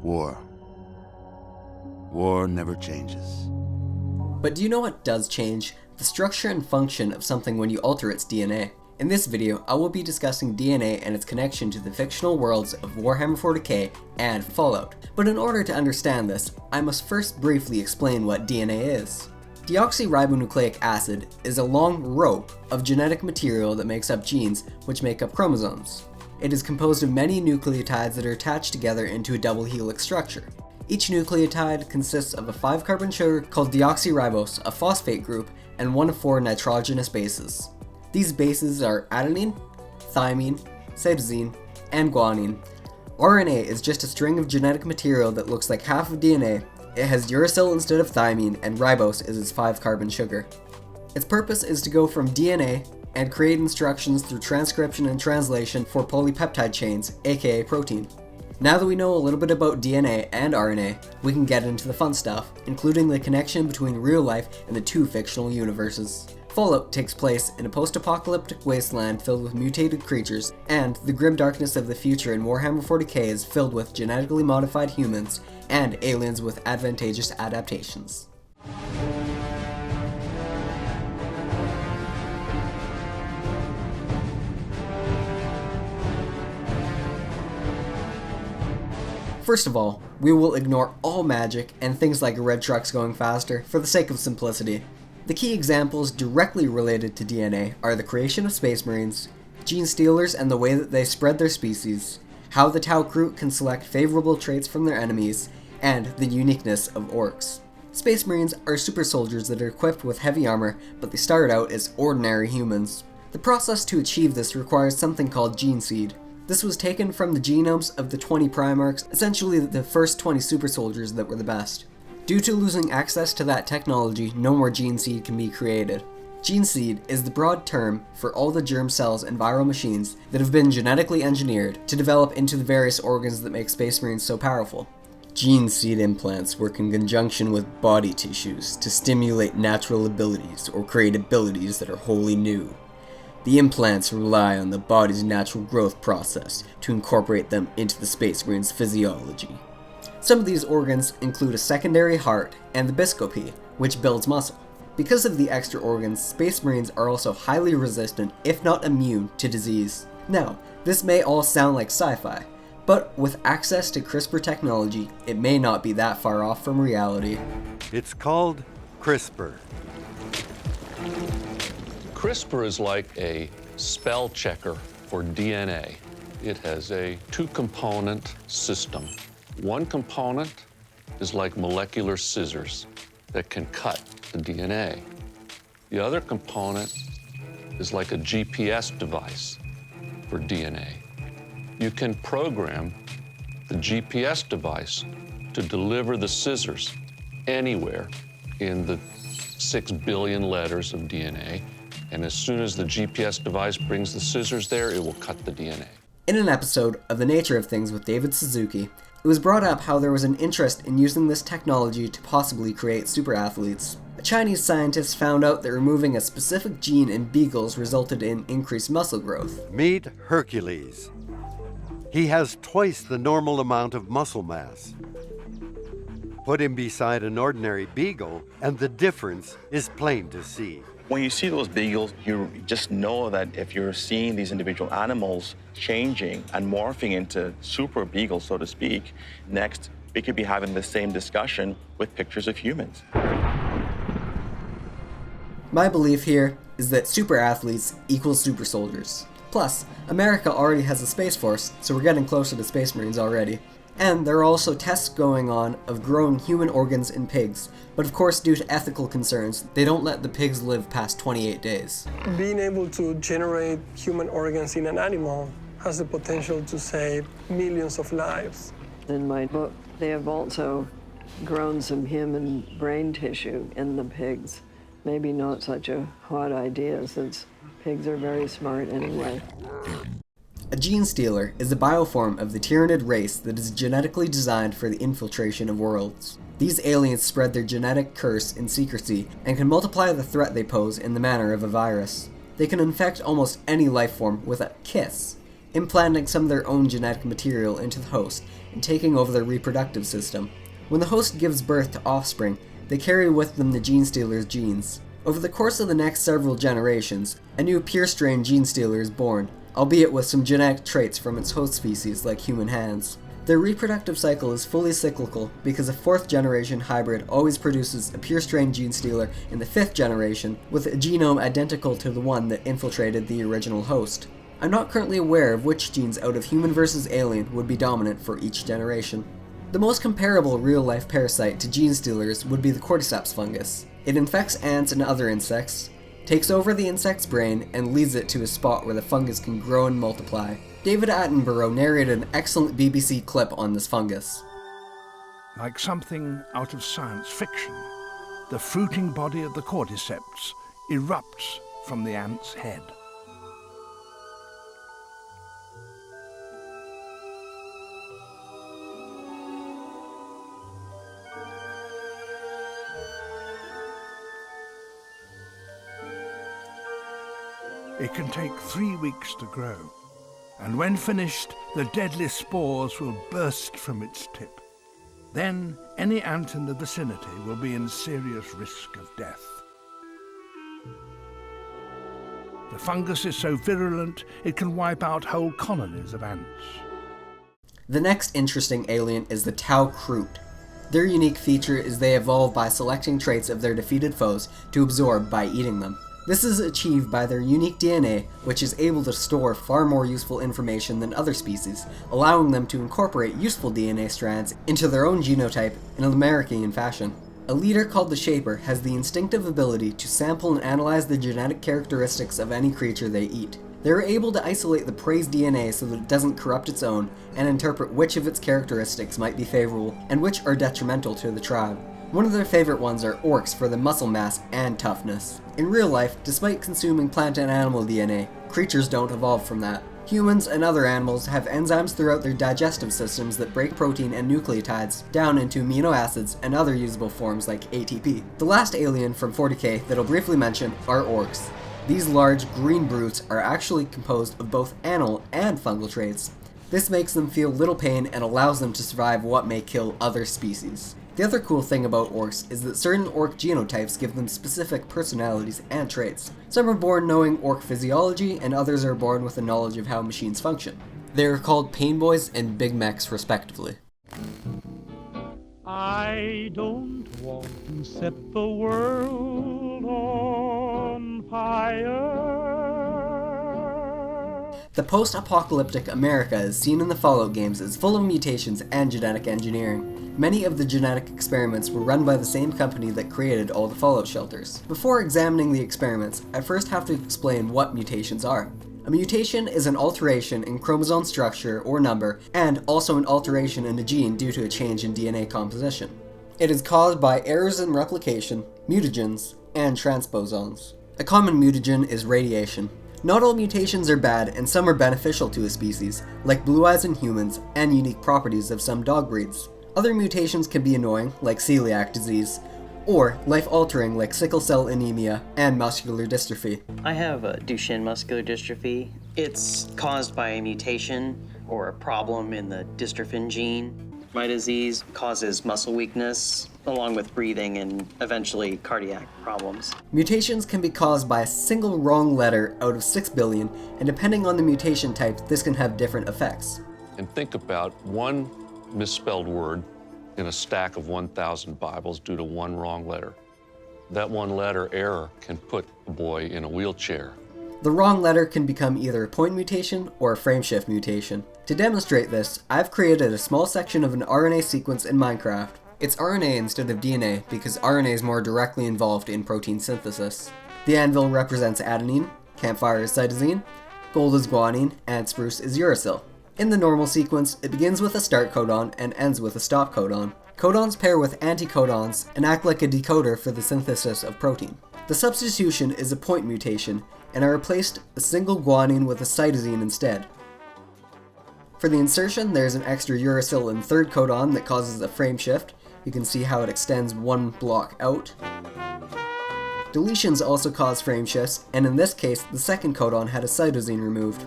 War. War never changes. But do you know what does change? The structure and function of something when you alter its DNA. In this video, I will be discussing DNA and its connection to the fictional worlds of Warhammer 40k and Fallout. But in order to understand this, I must first briefly explain what DNA is. Deoxyribonucleic acid is a long rope of genetic material that makes up genes, which make up chromosomes. It is composed of many nucleotides that are attached together into a double helix structure. Each nucleotide consists of a 5-carbon sugar called deoxyribose, a phosphate group, and one of 4 nitrogenous bases. These bases are adenine, thymine, cytosine, and guanine. RNA is just a string of genetic material that looks like half of DNA. It has uracil instead of thymine, and ribose is its 5-carbon sugar. Its purpose is to go from DNA and create instructions through transcription and translation for polypeptide chains, aka protein. Now that we know a little bit about DNA and RNA, we can get into the fun stuff, including the connection between real life and the 2 fictional universes. Fallout takes place in a post-apocalyptic wasteland filled with mutated creatures, and the grim darkness of the future in Warhammer 40k is filled with genetically modified humans and aliens with advantageous adaptations. First of all, we will ignore all magic and things like red trucks going faster for the sake of simplicity. The key examples directly related to DNA are the creation of Space Marines, Genestealers and the way that they spread their species, how the Kroot can select favorable traits from their enemies, and the uniqueness of Orks. Space Marines are super soldiers that are equipped with heavy armor, but they start out as ordinary humans. The process to achieve this requires something called gene seed. This was taken from the genomes of the 20 Primarchs, essentially the first 20 super soldiers that were the best. Due to losing access to that technology, no more gene seed can be created. Gene seed is the broad term for all the germ cells and viral machines that have been genetically engineered to develop into the various organs that make Space Marines so powerful. Gene seed implants work in conjunction with body tissues to stimulate natural abilities or create abilities that are wholly new. The implants rely on the body's natural growth process to incorporate them into the Space Marine's physiology. Some of these organs include a secondary heart and the biscopy, which builds muscle. Because of the extra organs, Space Marines are also highly resistant, if not immune, to disease. Now, this may all sound like sci-fi, but with access to CRISPR technology, it may not be that far off from reality. It's called CRISPR. CRISPR is like a spell checker for DNA. It has a 2-component system. One component is like molecular scissors that can cut the DNA. The other component is like a GPS device for DNA. You can program the GPS device to deliver the scissors anywhere in the 6 billion letters of DNA. And as soon as the GPS device brings the scissors there, it will cut the DNA. In an episode of The Nature of Things with David Suzuki, it was brought up how there was an interest in using this technology to possibly create super athletes. A Chinese scientist found out that removing a specific gene in beagles resulted in increased muscle growth. Meet Hercules. He has twice the normal amount of muscle mass. Put him beside an ordinary beagle, and the difference is plain to see. When you see those beagles, you just know that if you're seeing these individual animals changing and morphing into super beagles, so to speak, next, we could be having the same discussion with pictures of humans. My belief here is that super athletes equals super soldiers. Plus, America already has a Space Force, so we're getting closer to Space Marines already. And there are also tests going on of growing human organs in pigs, but of course due to ethical concerns, they don't let the pigs live past 28 days. Being able to generate human organs in an animal has the potential to save millions of lives. In my book, they have also grown some human brain tissue in the pigs. Maybe not such a hot idea since pigs are very smart anyway. A genestealer is a bioform of the Tyranid race that is genetically designed for the infiltration of worlds. These aliens spread their genetic curse in secrecy and can multiply the threat they pose in the manner of a virus. They can infect almost any life form with a kiss. implanting some of their own genetic material into the host and taking over their reproductive system. When the host gives birth to offspring, they carry with them the Genestealers' genes. Over the course of the next several generations, a new pure strain Genestealer is born, albeit with some genetic traits from its host species like human hands. Their reproductive cycle is fully cyclical because a 4th generation hybrid always produces a pure strain Genestealer in the 5th generation with a genome identical to the one that infiltrated the original host. I'm not currently aware of which genes out of human versus alien would be dominant for each generation. The most comparable real-life parasite to Genestealers would be the cordyceps fungus. It infects ants and other insects, takes over the insect's brain, and leads it to a spot where the fungus can grow and multiply. David Attenborough narrated an excellent BBC clip on this fungus. Like something out of science fiction, the fruiting body of the cordyceps erupts from the ant's head. It can take 3 weeks to grow, and when finished, the deadly spores will burst from its tip. Then, any ant in the vicinity will be in serious risk of death. The fungus is so virulent, it can wipe out whole colonies of ants. The next interesting alien is the Tau Kroot. Their unique feature is they evolve by selecting traits of their defeated foes to absorb by eating them. This is achieved by their unique DNA, which is able to store far more useful information than other species, allowing them to incorporate useful DNA strands into their own genotype in a Lamarckian fashion. A leader called the Shaper has the instinctive ability to sample and analyze the genetic characteristics of any creature they eat. They are able to isolate the prey's DNA so that it doesn't corrupt its own, and interpret which of its characteristics might be favorable and which are detrimental to the tribe. One of their favorite ones are Orks for the muscle mass and toughness. In real life, despite consuming plant and animal DNA, creatures don't evolve from that. Humans and other animals have enzymes throughout their digestive systems that break protein and nucleotides down into amino acids and other usable forms like ATP. The last alien from 40k that I'll briefly mention are Orks. These large green brutes are actually composed of both animal and fungal traits. This makes them feel little pain and allows them to survive what may kill other species. The other cool thing about orcs is that certain orc genotypes give them specific personalities and traits. Some are born knowing orc physiology, and others are born with a knowledge of how machines function. They are called Pain Boys and Big Mechs respectively. I don't want to set the world on fire. The post-apocalyptic America as seen in the Fallout games is full of mutations and genetic engineering. Many of the genetic experiments were run by the same company that created all the Fallout shelters. Before examining the experiments, I first have to explain what mutations are. A mutation is an alteration in chromosome structure or number, and also an alteration in a gene due to a change in DNA composition. It is caused by errors in replication, mutagens, and transposons. A common mutagen is radiation. Not all mutations are bad, and some are beneficial to a species, like blue eyes in humans and unique properties of some dog breeds. Other mutations can be annoying, like celiac disease, or life-altering like sickle cell anemia and muscular dystrophy. I have Duchenne muscular dystrophy. It's caused by a mutation or a problem in the dystrophin gene. My disease causes muscle weakness, along with breathing and eventually cardiac problems. Mutations can be caused by a single wrong letter out of 6 billion, and depending on the mutation type, this can have different effects. And think about one misspelled word in a stack of 1,000 Bibles due to one wrong letter. That one letter error can put a boy in a wheelchair. The wrong letter can become either a point mutation or a frameshift mutation. To demonstrate this, I've created a small section of an RNA sequence in Minecraft. It's RNA instead of DNA because RNA is more directly involved in protein synthesis. The anvil represents adenine, campfire is cytosine, gold is guanine, and spruce is uracil. In the normal sequence, it begins with a start codon and ends with a stop codon. Codons pair with anticodons and act like a decoder for the synthesis of protein. The substitution is a point mutation, and I replaced a single guanine with a cytosine instead. For the insertion, there's an extra uracil in third codon that causes a frame shift. You can see how it extends one block out. Deletions also cause frame shifts, and in this case, the second codon had a cytosine removed.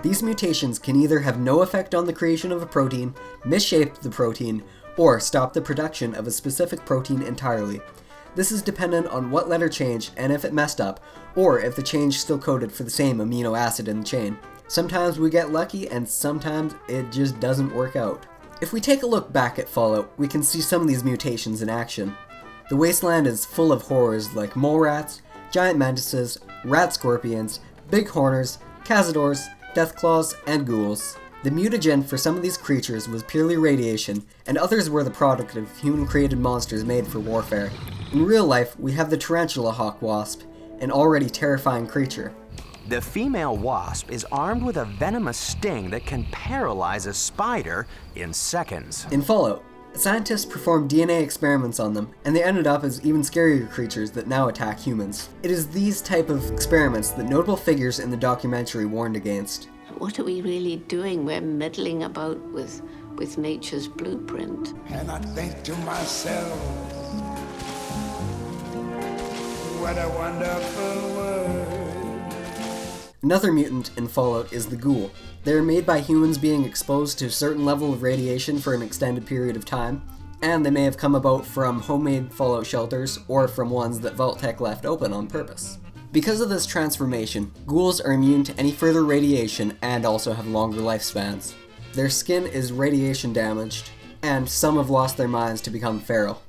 These mutations can either have no effect on the creation of a protein, misshape the protein, or stop the production of a specific protein entirely. This is dependent on what letter changed and if it messed up, or if the change still coded for the same amino acid in the chain. Sometimes we get lucky and sometimes it just doesn't work out. If we take a look back at Fallout, we can see some of these mutations in action. The wasteland is full of horrors like mole rats, giant mantises, rat scorpions, big horners, cazadors, deathclaws, and ghouls. The mutagen for some of these creatures was purely radiation, and others were the product of human-created monsters made for warfare. In real life, we have the tarantula hawk wasp, an already terrifying creature. The female wasp is armed with a venomous sting that can paralyze a spider in seconds. In Fallout, scientists performed DNA experiments on them, and they ended up as even scarier creatures that now attack humans. It is these type of experiments that notable figures in the documentary warned against. What are we really doing? We're meddling about with nature's blueprint. And I think to myself, what a wonderful world. Another mutant in Fallout is the ghoul. They are made by humans being exposed to a certain level of radiation for an extended period of time, and they may have come about from homemade Fallout shelters or from ones that Vault-Tec left open on purpose. Because of this transformation, ghouls are immune to any further radiation and also have longer lifespans. Their skin is radiation damaged, and some have lost their minds to become feral.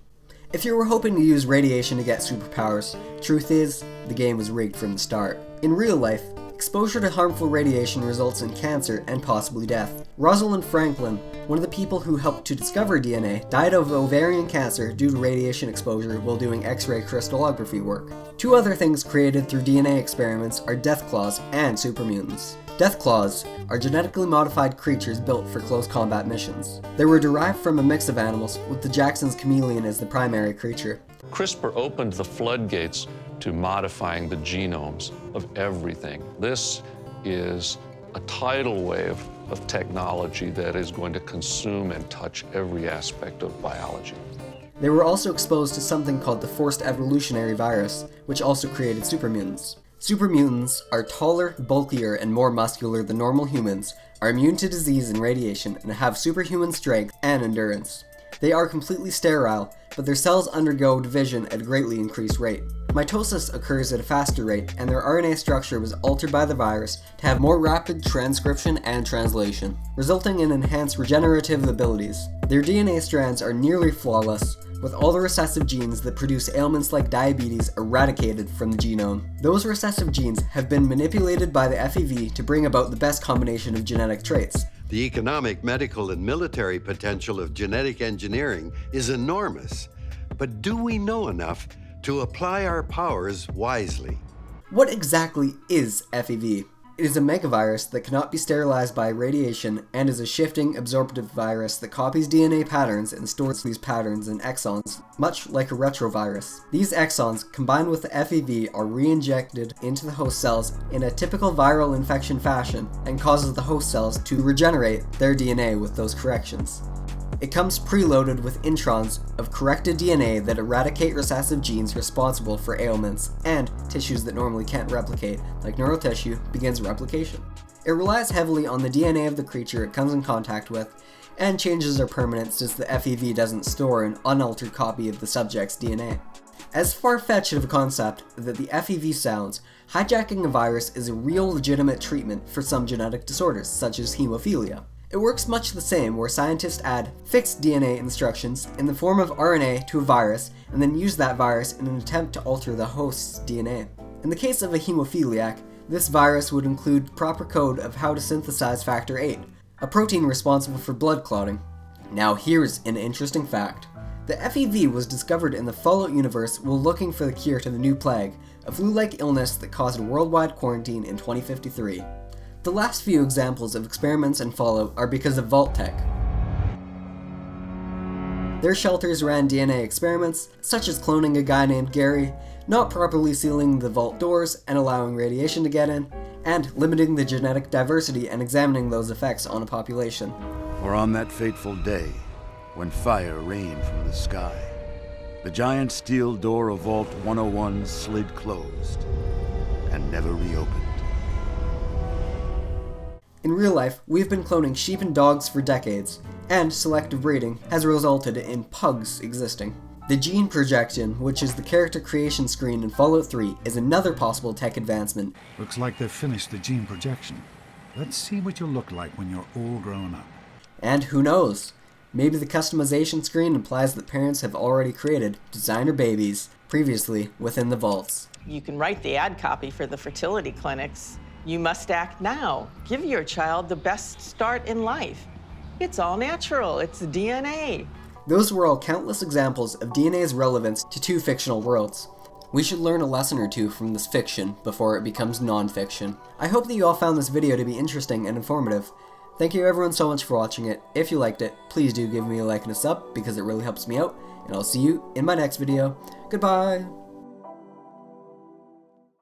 If you were hoping to use radiation to get superpowers, truth is, the game was rigged from the start. In real life, exposure to harmful radiation results in cancer and possibly death. Rosalind Franklin, one of the people who helped to discover DNA, died of ovarian cancer due to radiation exposure while doing X-ray crystallography work. Two other things created through DNA experiments are deathclaws and supermutants. Deathclaws are genetically modified creatures built for close combat missions. They were derived from a mix of animals, with the Jackson's chameleon as the primary creature. CRISPR opened the floodgates to modifying the genomes of everything. This is a tidal wave of technology that is going to consume and touch every aspect of biology. They were also exposed to something called the forced evolutionary virus, which also created supermutants. Supermutants are taller, bulkier, and more muscular than normal humans, are immune to disease and radiation, and have superhuman strength and endurance. They are completely sterile, but their cells undergo division at a greatly increased rate. Mitosis occurs at a faster rate, and their RNA structure was altered by the virus to have more rapid transcription and translation, resulting in enhanced regenerative abilities. Their DNA strands are nearly flawless, with all the recessive genes that produce ailments like diabetes eradicated from the genome. Those recessive genes have been manipulated by the FEV to bring about the best combination of genetic traits. The economic, medical, and military potential of genetic engineering is enormous, but do we know enough to apply our powers wisely? What exactly is FEV? It is a megavirus that cannot be sterilized by radiation and is a shifting, absorptive virus that copies DNA patterns and stores these patterns in exons, much like a retrovirus. These exons, combined with the FEV, are re-injected into the host cells in a typical viral infection fashion and causes the host cells to regenerate their DNA with those corrections. It comes preloaded with introns of corrected DNA that eradicate recessive genes responsible for ailments, and tissues that normally can't replicate, like neural tissue, begins replication. It relies heavily on the DNA of the creature it comes in contact with, and changes are permanent since the FEV doesn't store an unaltered copy of the subject's DNA. As far-fetched of a concept that the FEV sounds, hijacking a virus is a real legitimate treatment for some genetic disorders, such as hemophilia. It works much the same, where scientists add fixed DNA instructions in the form of RNA to a virus and then use that virus in an attempt to alter the host's DNA. In the case of a hemophiliac, this virus would include proper code of how to synthesize factor VIII, a protein responsible for blood clotting. Now here's an interesting fact. The FEV was discovered in the Fallout universe while looking for the cure to the new plague, a flu-like illness that caused a worldwide quarantine in 2053. The last few examples of experiments in Fallout are because of Vault-Tec. Their shelters ran DNA experiments, such as cloning a guy named Gary, not properly sealing the vault doors and allowing radiation to get in, and limiting the genetic diversity and examining those effects on a population. For on that fateful day, when fire rained from the sky, the giant steel door of Vault 101 slid closed and never reopened. In real life, we've been cloning sheep and dogs for decades, and selective breeding has resulted in pugs existing. The gene projection, which is the character creation screen in Fallout 3, is another possible tech advancement. Looks like they've finished the gene projection. Let's see what you'll look like when you're all grown up. And who knows? Maybe the customization screen implies that parents have already created designer babies previously within the vaults. You can write the ad copy for the fertility clinics. You must act now. Give your child the best start in life. It's all natural. It's DNA. Those were all countless examples of DNA's relevance to two fictional worlds. We should learn a lesson or two from this fiction before it becomes non-fiction. I hope that you all found this video to be interesting and informative. Thank you everyone so much for watching it. If you liked it, please do give me a like and a sub because it really helps me out, and I'll see you in my next video. Goodbye!